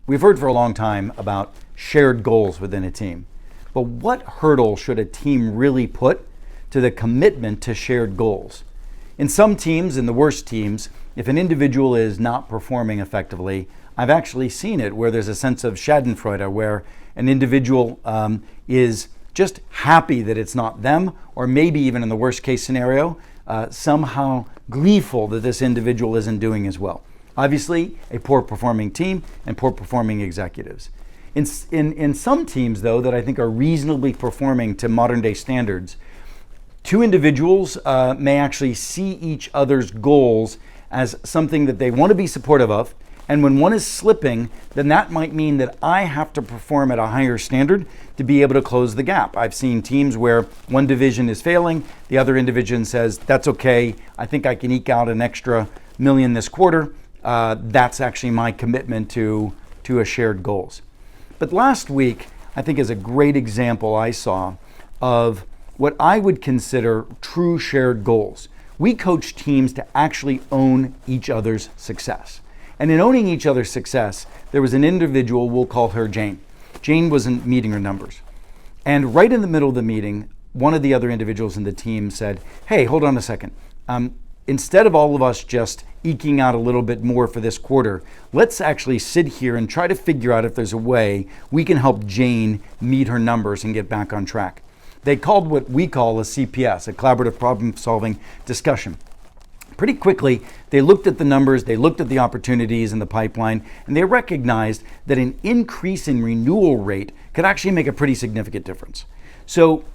We've heard for a long time about shared goals within a team, but what hurdle should a team really put to the commitment to shared goals? In some teams, in the worst teams, if an individual is not performing effectively, I've actually seen it where there's a sense of schadenfreude, where an individual is just happy that it's not them, or maybe even in the worst case scenario, somehow gleeful that this individual isn't doing as well. Obviously, a poor performing team and poor performing executives. In some teams, though, that I think are reasonably performing to modern day standards, two individuals may actually see each other's goals as something that they want to be supportive of. And when one is slipping, then that might mean that I have to perform at a higher standard to be able to close the gap. I've seen teams where one division is failing, the other division says, that's okay, I think I can eke out an extra $1 million this quarter. That's actually my commitment to a shared goals. But last week, I think is a great example I saw of what I would consider true shared goals. We coach teams to actually own each other's success. And in owning each other's success, there was an individual, we'll call her Jane. Jane wasn't meeting her numbers. And right in the middle of the meeting, one of the other individuals in the team said, hey, hold on a second. Instead of all of us just eking out a little bit more for this quarter, let's actually sit here and try to figure out if there's a way we can help Jane meet her numbers and get back on track. They called what we call a CPS, a collaborative problem-solving discussion. Pretty quickly, they looked at the numbers, they looked at the opportunities in the pipeline, and they recognized that an increase in renewal rate could actually make a pretty significant difference. So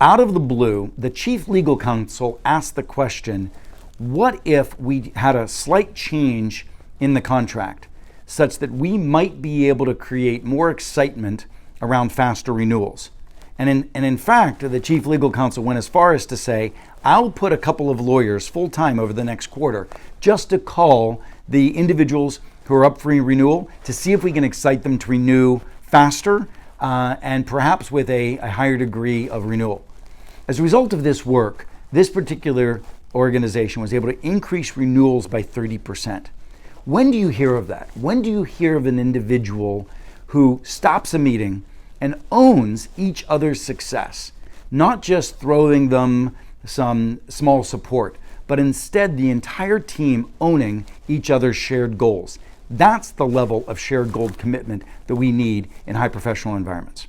out of the blue, the chief legal counsel asked the question, what if we had a slight change in the contract such that we might be able to create more excitement around faster renewals? And in fact, the chief legal counsel went as far as to say, I'll put a couple of lawyers full-time over the next quarter just to call the individuals who are up for renewal to see if we can excite them to renew faster and perhaps with a higher degree of renewal. As a result of this work, this particular organization was able to increase renewals by 30%. When do you hear of that? When do you hear of an individual who stops a meeting and owns each other's success, not just throwing them some small support, but instead the entire team owning each other's shared goals? That's the level of shared goal commitment that we need in high professional environments.